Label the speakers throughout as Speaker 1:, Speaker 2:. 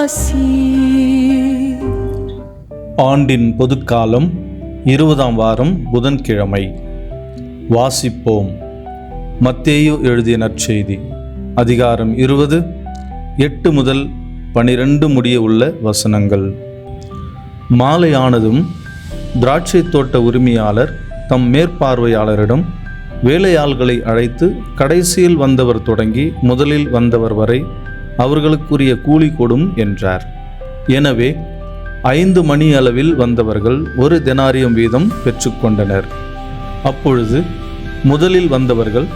Speaker 1: ஆசி.
Speaker 2: ஆண்டின் பொதுக்காலம் 20ஆம் வாரம் புதன்கிழமை. வாசிப்போம். மத்தேயு எழுதிய நற்செய்தி அதிகாரம் 20 8 முதல் 12 முடிய உள்ள வசனங்கள். மாலையானதும் திராட்சை தோட்ட உரிமையாளர் தம் மேற்பார்வையாளரிடம் வேலையாள்களை அழைத்து கடைசியில் வந்தவர் தொடங்கி முதலில் வந்தவர் வரை அவர்களுக்குரிய கூலி கொடும் என்றார். எனவே 5 மணி அளவில் வந்தவர்கள் 1 தெனாரியம் வீதம் பெற்றுக்கொண்டனர். அப்பொழுது முதலில் வந்தவர்கள்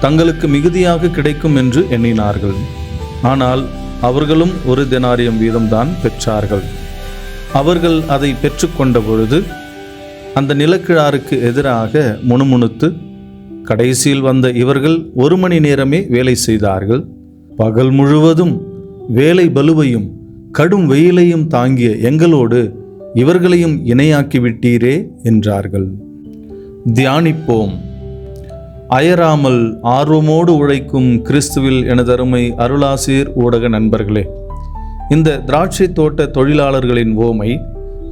Speaker 2: தங்களுக்கு மிகுதியாக கிடைக்கும் என்று எண்ணினார்கள். ஆனால் அவர்களும் 1 தெனாரியம் வீதம்தான் பெற்றார்கள். அவர்கள் அதை பெற்றுக்கொண்ட பொழுது அந்த நிலக்கிழாருக்கு எதிராக முணுமுணுத்து, கடைசியில் வந்த இவர்கள் 1 மணி நேரமே வேலை செய்தார்கள். பகல் முழுவதும் வேலை பலுவையும் கடும் வெயிலையும் தாங்கிய எங்களோடு இவர்களையும் இணையாக்கிவிட்டீரே என்றார்கள். தியானிப்போம். அயராமல் ஆர்வமோடு உழைக்கும் கிறிஸ்துவில் எனதருமை அருளாசிர் ஊடக நண்பர்களே, இந்த திராட்சை தோட்ட தொழிலாளர்களின் ஓமை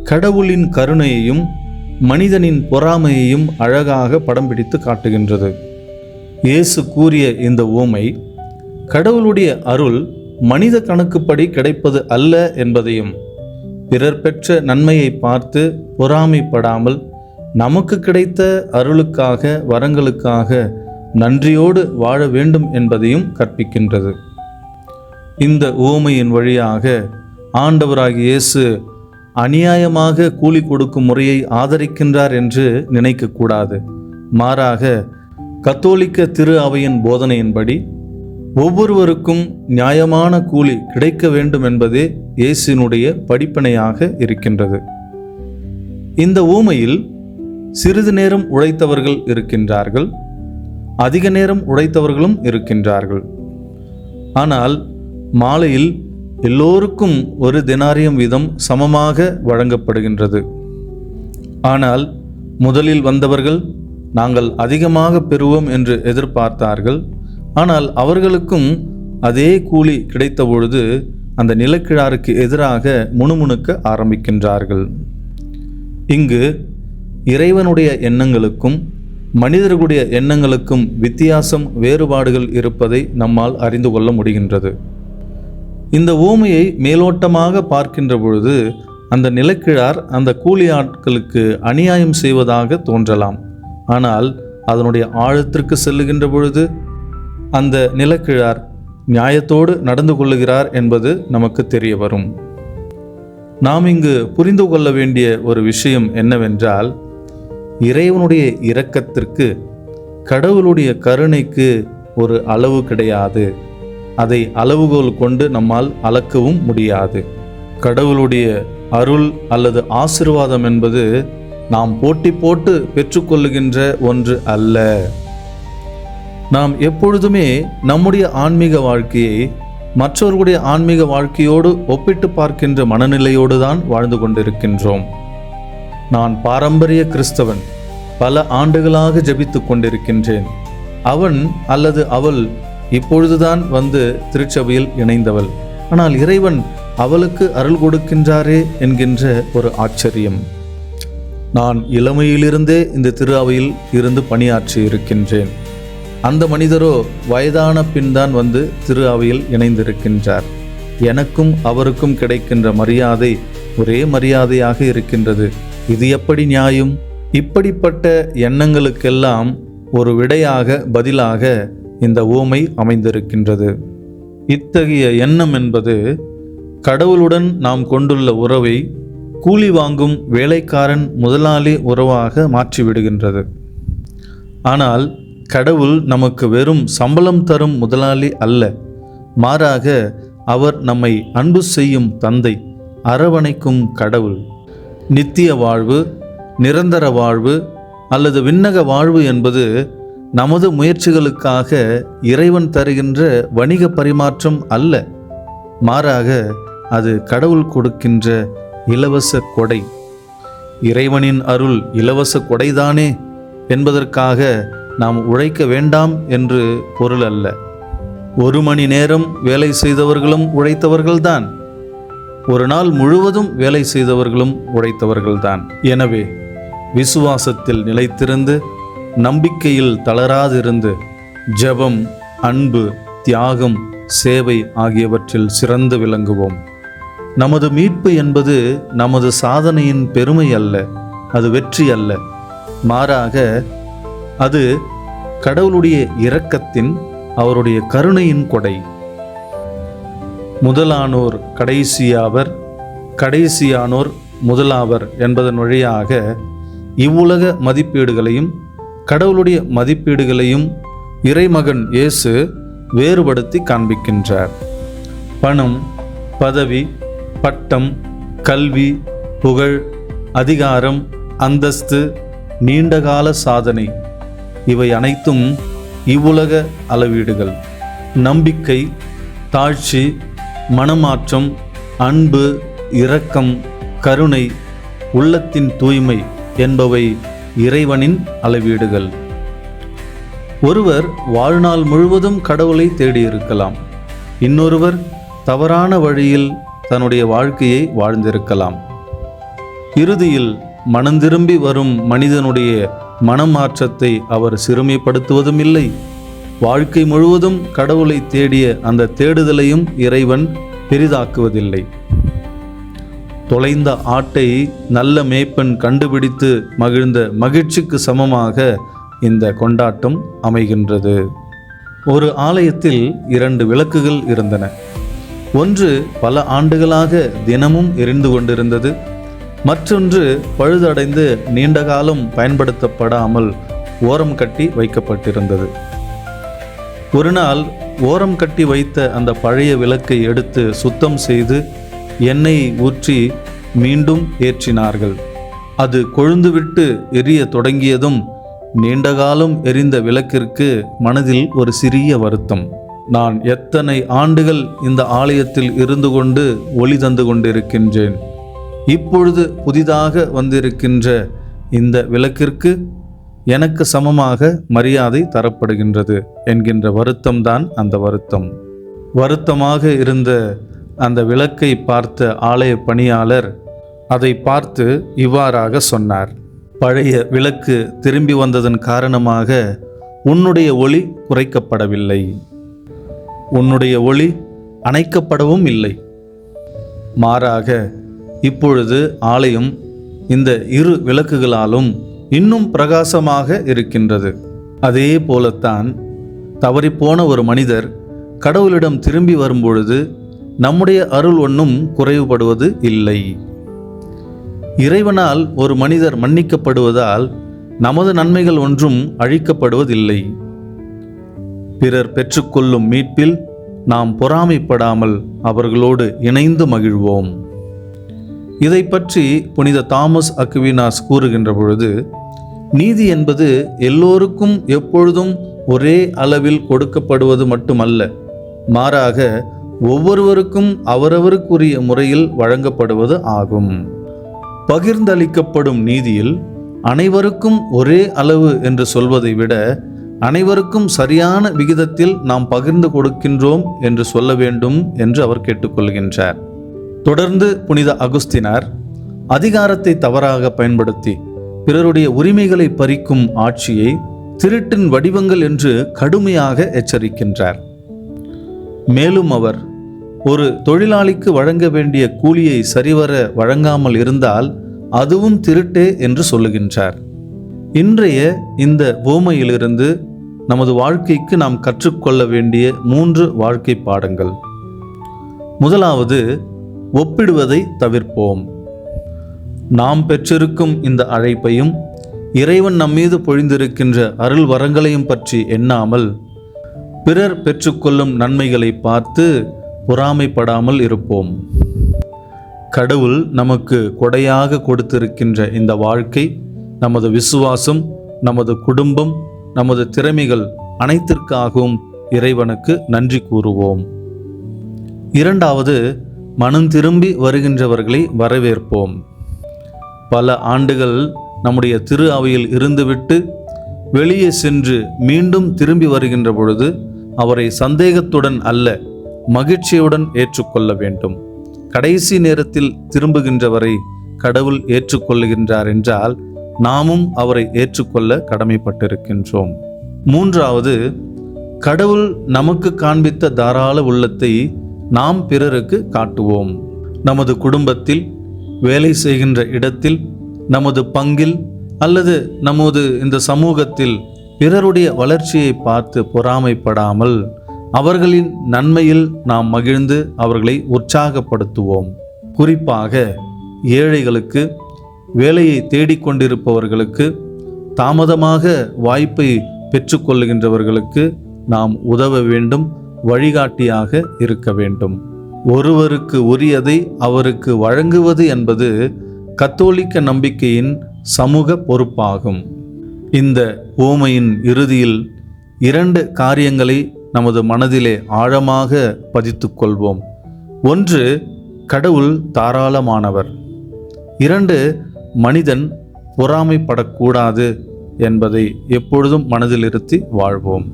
Speaker 2: கடவுளின் கருணையையும் மனிதனின் பொறாமையையும் அழகாக படம் பிடித்து காட்டுகின்றது. இயேசு கூறிய இந்த ஓமை கடவுளுடைய அருள் மனித கணக்குப்படி கிடைப்பது அல்ல என்பதையும், பிறர் பெற்ற நன்மையை பார்த்து பொறாமைப்படாமல் நமக்கு கிடைத்த அருளுக்காக வரங்களுக்காக நன்றியோடு வாழ வேண்டும் என்பதையும் கற்பிக்கின்றது. இந்த உவமையின் வழியாக ஆண்டவராகிய இயேசு அநியாயமாக கூலி கொடுக்கும் முறையை ஆதரிக்கின்றார் என்று நினைக்கக்கூடாது. மாறாக கத்தோலிக்க திரு அவையின் போதனையின்படி ஒவ்வொருவருக்கும் நியாயமான கூலி கிடைக்க வேண்டும் என்பதே இயேசுவினுடைய படிப்பினையாக இருக்கின்றது. இந்த ஊமையில் சிறிது நேரம் உழைத்தவர்கள் இருக்கின்றார்கள், அதிக நேரம் உழைத்தவர்களும் இருக்கின்றார்கள். ஆனால் மாலையில் எல்லோருக்கும் 1 தெனாரியம் வீதம் சமமாக வழங்கப்படுகின்றது. ஆனால் முதலில் வந்தவர்கள் நாங்கள் அதிகமாக பெறுவோம் என்று எதிர்பார்த்தார்கள். ஆனால் அவர்களுக்கும் அதே கூலி கிடைத்த பொழுது அந்த நிலக்கிழாருக்கு எதிராக முணுமுணுக்க ஆரம்பிக்கின்றார்கள். இங்கு இறைவனுடைய எண்ணங்களுக்கும் மனிதர்களுடைய எண்ணங்களுக்கும் வித்தியாசம், வேறுபாடுகள் இருப்பதை நம்மால் அறிந்து கொள்ள முடிகின்றது. இந்த ஊமையை மேலோட்டமாக பார்க்கின்ற பொழுது அந்த நிலக்கிழார் அந்த கூலி ஆட்களுக்கு அநியாயம் செய்வதாக தோன்றலாம். ஆனால் அதனுடைய ஆழத்திற்கு செல்லுகின்ற பொழுது அந்த நிலக்கிழார் நியாயத்தோடு நடந்து கொள்ளுகிறார் என்பது நமக்கு தெரிய வரும். நாம் இங்கு புரிந்து கொள்ள வேண்டிய ஒரு விஷயம் என்னவென்றால், இறைவனுடைய இரக்கத்திற்கு, கடவுளுடைய கருணைக்கு ஒரு அளவு கிடையாது. அதை அளவுகோல் கொண்டு நம்மால் அளக்கவும் முடியாது. கடவுளுடைய அருள் அல்லது ஆசீர்வாதம் என்பது நாம் போட்டி போட்டு பெற்றுக்கொள்ளுகின்ற ஒன்று அல்ல. நாம் எப்பொழுதுமே நம்முடைய ஆன்மீக வாழ்க்கையை மற்றவர்களுடைய ஆன்மீக வாழ்க்கையோடு ஒப்பிட்டு பார்க்கின்ற மனநிலையோடு தான் வாழ்ந்து கொண்டிருக்கின்றோம். நான் பாரம்பரிய கிறிஸ்தவன், பல ஆண்டுகளாக ஜெபித்து கொண்டிருக்கின்றேன். அவன் அல்லது அவள் இப்பொழுதுதான் வந்து திருச்சபையில் இணைந்தவள், ஆனால் இறைவன் அவளுக்கு அருள் கொடுக்கின்றாரே என்கின்ற ஒரு ஆச்சரியம். நான் இளமையிலிருந்தே இந்த திரு அவையில் இருந்து பணியாற்றி இருக்கின்றேன். அந்த மனிதரோ வயதான பின் தான் வந்து திரு அவையில் இணைந்திருக்கின்றார். எனக்கும் அவருக்கும் கிடைக்கின்ற மரியாதை ஒரே மரியாதையாக இருக்கின்றது. இது எப்படி நியாயம்? இப்படிப்பட்ட எண்ணங்களுக்கெல்லாம் ஒரு விடையாக, பதிலாக இந்த ஊமை அமைந்திருக்கின்றது. இத்தகைய எண்ணம் என்பது கடவுளுடன் நாம் கொண்டுள்ள உறவை கூலி வாங்கும் வேலைக்காரன் முதலாளி உறவாக மாற்றிவிடுகின்றது. ஆனால் கடவுள் நமக்கு வெறும் சம்பளம் தரும் முதலாளி அல்ல. மாறாக அவர் நம்மை அன்பு செய்யும் தந்தை, அரவணைக்கும் கடவுள். நித்திய வாழ்வு, நிரந்தர வாழ்வு அல்லது விண்ணக வாழ்வு என்பது நமது முயற்சிகளுக்காக இறைவன் தருகின்ற வணிக பரிமாற்றம் அல்ல. மாறாக அது கடவுள் கொடுக்கின்ற இலவச கொடை. இறைவனின் அருள் இலவச கொடைதானே என்பதற்காக நாம் உழைக்க வேண்டாம் என்று பொருள் அல்ல. 1 மணி நேரம் வேலை செய்தவர்களும் உழைத்தவர்கள்தான். ஒரு நாள் முழுவதும் வேலை செய்தவர்களும் உழைத்தவர்கள்தான். எனவே விசுவாசத்தில் நிலைத்திருந்து, நம்பிக்கையில் தளராதிருந்து, ஜெபம், அன்பு, தியாகம், சேவை ஆகியவற்றில் சிறந்து விளங்குவோம். நமது மீட்பு என்பது நமது சாதனையின் பெருமை அல்ல, அது வெற்றி அல்ல. மாறாக அது கடவுளுடைய இரக்கத்தின், அவருடைய கருணையின் கொடை. முதலானோர் கடைசியாவர், கடைசியானோர் முதலாவர் என்பதன் வழியாக இவ்வுலக மதிப்பீடுகளையும் கடவுளுடைய மதிப்பீடுகளையும் இறைமகன் இயேசு வேறுபடுத்தி காண்பிக்கின்றார். பணம், பதவி, பட்டம், கல்வி, புகழ், அதிகாரம், அந்தஸ்து, நீண்டகால சாதனை இவை அனைத்தும் இவ்வுலக அளவீடுகள். நம்பிக்கை, தாழ்ச்சி, மனமாற்றம், அன்பு, இரக்கம், கருணை, உள்ளத்தின் தூய்மை என்பவை இறைவனின் அளவீடுகள். ஒருவர் வாழ்நாள் முழுவதும் கடவுளை தேடியிருக்கலாம். இன்னொருவர் தவறான வழியில் தன்னுடைய வாழ்க்கையை வாழ்ந்திருக்கலாம். இறுதியில் மனந்திரும்பி வரும் மனிதனுடைய மனமாற்றத்தை அவர் சிறுமைப்படுத்துவதும் இல்லை. வாழ்க்கை முழுவதும் கடவுளை தேடிய அந்த தேடுதலையும் இறைவன் பெரிதாக்குவதில்லை. தொலைந்த ஆட்டை நல்ல மேய்ப்பன் கண்டுபிடித்து மகிழ்ந்த மகிழ்ச்சிக்கு சமமாக இந்த கொண்டாட்டம் அமைகின்றது. ஒரு ஆலயத்தில் 2 விளக்குகள் இருந்தன. ஒன்று பல ஆண்டுகளாக தினமும் எரிந்து கொண்டிருந்தது. மற்றொன்று பழுதடைந்து நீண்ட காலம் பயன்படுத்தப்படாமல் ஓரம் கட்டி வைக்கப்பட்டிருந்தது. ஒரு நாள் ஓரம் கட்டி வைத்த அந்த பழைய விளக்கை எடுத்து சுத்தம் செய்து எண்ணெய் ஊற்றி மீண்டும் ஏற்றினார்கள். அது கொழுந்துவிட்டு எரிய தொடங்கியதும் நீண்டகாலம் எரிந்த விளக்கிற்கு மனதில் ஒரு சிறிய வருத்தம். நான் எத்தனை ஆண்டுகள் இந்த ஆலயத்தில் இருந்து கொண்டு ஒளி தந்து கொண்டிருக்கின்றேன். இப்பொழுது புதிதாக வந்திருக்கின்ற இந்த விளக்கிற்கு எனக்கு சமமாக மரியாதை தரப்படுகின்றது என்கின்ற வருத்தம்தான் அந்த வருத்தம். வருத்தமாக இருந்த அந்த விளக்கை பார்த்த ஆலய பணியாளர் அதை பார்த்து இவ்வாறாக சொன்னார்: பழைய விளக்கு திரும்பி வந்ததன் காரணமாக உன்னுடைய ஒளி குறைக்கப்படவில்லை, உன்னுடைய ஒளி அணைக்கப்படவும் இல்லை. மாறாக இப்பொழுது ஆலயம் இந்த 2 விளக்குகளாலும் இன்னும் பிரகாசமாக இருக்கின்றது. அதே போலத்தான் தவறிப்போன ஒரு மனிதர் கடவுளிடம் திரும்பி வரும்பொழுது நம்முடைய அருள் ஒன்றும் குறைவுபடுவது இல்லை. இறைவனால் ஒரு மனிதர் மன்னிக்கப்படுவதால் நமது நன்மைகள் ஒன்றும் அழிக்கப்படுவதில்லை. பிறர் பெற்றுக்கொள்ளும் மீட்பில் நாம் பொறாமைப்படாமல் அவர்களோடு இணைந்து மகிழ்வோம். இதை பற்றி புனித தாமஸ் அக்வினாஸ் கூறுகின்ற பொழுது, நீதி என்பது எல்லோருக்கும் எப்பொழுதும் ஒரே அளவில் கொடுக்கப்படுவது மட்டுமல்ல, மாறாக ஒவ்வொருவருக்கும் அவரவருக்குரிய முறையில் வழங்கப்படுவது ஆகும். பகிர்ந்தளிக்கப்படும் நீதியில் அனைவருக்கும் ஒரே அளவு என்று சொல்வதை விட அனைவருக்கும் சரியான விகிதத்தில் நாம் பகிர்ந்து கொடுக்கின்றோம் என்று சொல்ல வேண்டும் என்று அவர் கேட்டுக்கொள்கின்றார். தொடர்ந்து புனித அகுஸ்தினார் அதிகாரத்தை தவறாக பயன்படுத்தி பிறருடைய உரிமைகளை பறிக்கும் ஆட்சியை திருட்டின் வடிவங்கள் என்று கடுமையாக எச்சரிக்கின்றார். மேலும் அவர் ஒரு தொழிலாளிக்கு வழங்க வேண்டிய கூலியை சரிவர வழங்காமல் இருந்தால் அதுவும் திருட்டே என்று சொல்லுகின்றார். இன்றைய இந்த உவமையிலிருந்து நமது வாழ்க்கைக்கு நாம் கற்றுக்கொள்ள வேண்டிய 3 வாழ்க்கை பாடங்கள். முதலாவது, ஒப்பிடுவதை தவிர்ப்போம். நாம் பெற்றிருக்கும் இந்த அழைப்பையும் இறைவன் நம்மீது பொழிந்திருக்கின்ற அருள் வரங்களையும் பற்றி எண்ணாமல் பிறர் பெற்றுக்கொள்ளும் நன்மைகளை பார்த்து பொறாமைப்படாமல் இருப்போம். கடவுள் நமக்கு கொடையாக கொடுத்திருக்கின்ற இந்த வாழ்க்கை, நமது விசுவாசம், நமது குடும்பம், நமது திறமைகள் அனைத்திற்காகவும் இறைவனுக்கு நன்றி கூறுவோம். இரண்டாவது, மனம் திரும்பி வருகின்றவர்களை வரவேற்போம். பல ஆண்டுகள் நம்முடைய திரு அவையில் இருந்துவிட்டு வெளியே சென்று மீண்டும் திரும்பி வருகின்ற பொழுது அவரை சந்தேகத்துடன் அல்ல, மகிழ்ச்சியுடன் ஏற்றுக்கொள்ள வேண்டும். கடைசி நேரத்தில் திரும்புகின்றவரை கடவுள் ஏற்றுக்கொள்ளுகின்றார் என்றால் நாமும் அவரை ஏற்றுக்கொள்ள கடமைப்பட்டிருக்கின்றோம். மூன்றாவது, கடவுள் நமக்கு காண்பித்த தாராள உள்ளத்தை நாம் பிறருக்கு காட்டுவோம். நமது குடும்பத்தில், வேலை செய்கின்ற இடத்தில், நமது பங்கில் அல்லது நமது இந்த சமூகத்தில் பிறருடைய வளர்ச்சியை பார்த்து பொறாமைப்படாமல் அவர்களின் நன்மையில் நாம் மகிழ்ந்து அவர்களை உற்சாகப்படுத்துவோம். குறிப்பாக ஏழைகளுக்கு, வேலையை தேடிக்கொண்டிருப்பவர்களுக்கு, தாமதமாக வாய்ப்பை பெற்றுக்கொள்ளுகின்றவர்களுக்கு நாம் உதவ வேண்டும், வழிகாட்டியாக இருக்க வேண்டும். ஒருவருக்கு உரியதை அவருக்கு வழங்குவது என்பது கத்தோலிக்க நம்பிக்கையின் சமூக பொறுப்பாகும். இந்த உவமையின் இறுதியில் 2 காரியங்களை நமது மனதிலே ஆழமாக பதித்துக் கொள்வோம். 1, கடவுள் தாராளமானவர். 2, மனிதன் பொறாமைப்படக்கூடாது என்பதை எப்பொழுதும் மனதில் இருத்தி வாழ்வோம்.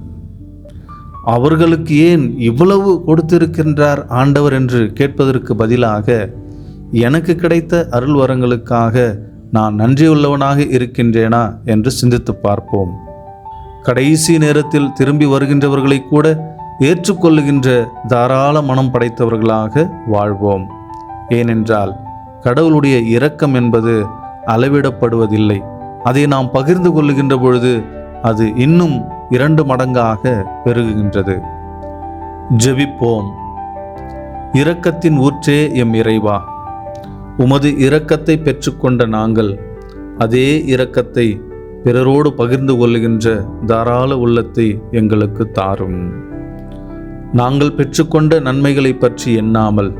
Speaker 2: அவர்களுக்கு ஏன் இவ்வளவு கொடுத்திருக்கின்றார் ஆண்டவர் என்று கேட்பதற்கு பதிலாக, எனக்கு கிடைத்த அருள் வரங்களுக்காக நான் நன்றியுள்ளவனாக இருக்கின்றேனா என்று சிந்தித்து பார்ப்போம். கடைசி நேரத்தில் திரும்பி வருகின்றவர்களை கூட ஏற்றுக்கொள்ளுகின்ற தாராள மனம் படைத்தவர்களாக வாழ்வோம். ஏனென்றால் கடவுளுடைய இரக்கம் என்பது அளவிடப்படுவதில்லை. அதை நாம் பகிர்ந்து கொள்ளுகின்ற பொழுது அது இன்னும் 2 மடங்காக பெருகுகின்றது. ஜெபிப்போம். இரக்கத்தின் ஊற்றே எம் இறைவா, உமது இரக்கத்தை பெற்றுக்கொண்ட நாங்கள் அதே இரக்கத்தை பிறரோடு பகிர்ந்து கொள்ளுகின்ற தாராள உள்ளத்தை எங்களுக்கு தாரும். நாங்கள் பெற்றுக்கொண்ட நன்மைகளை பற்றி எண்ணாமல்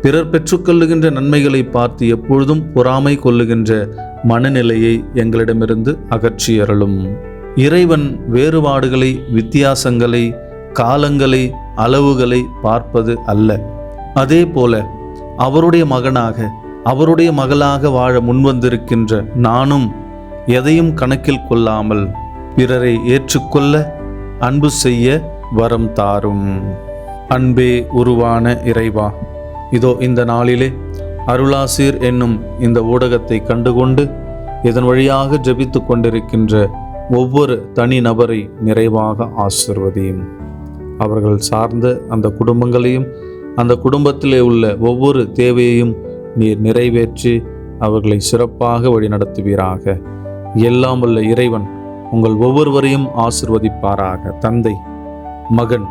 Speaker 2: பிறர் பெற்றுக்கொள்ளுகின்ற நன்மைகளை பார்த்து எப்பொழுதும் பொறாமை கொள்ளுகின்ற மனநிலையை எங்களிடமிருந்து அகற்றியருளும். இறைவன் வேறுபாடுகளை, வித்தியாசங்களை, காலங்களை, அளவுகளை பார்ப்பது அல்ல. அதே போல அவருடைய மகனாக, அவருடைய மகளாக வாழ முன்வந்திருக்கின்ற நானும் எதையும் கணக்கில் கொள்ளாமல் பிறரை ஏற்றுக்கொள்ள, அன்பு செய்ய வரம் தாரும். அன்பே உருவான இறைவா, இதோ இந்த நாளிலே அருளாசீர் என்னும் இந்த ஊடகத்தை கண்டுகொண்டு இதன் வழியாக ஜெபித்து கொண்டிருக்கின்ற ஒவ்வொரு தனி நபரை நிறைவாக ஆசிர்வதியும். அவர்கள் சார்ந்த அந்த குடும்பங்களையும், அந்த குடும்பத்திலே உள்ள ஒவ்வொரு தேவையையும் நீர் நிறைவேற்றி அவர்களை சிறப்பாக வழிநடத்துவீராக. எல்லாம் உள்ள இறைவன் உங்கள் ஒவ்வொருவரையும் ஆசிர்வதிப்பாராக. தந்தை, மகன்,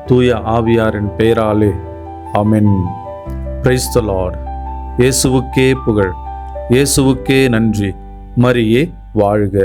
Speaker 2: தூய ஆவியாரின் பெயராலே ஆமென். Praise the Lord. இயேசுவுக்கே புகழ், இயேசுவுக்கே நன்றி. மரியே வாழ்க.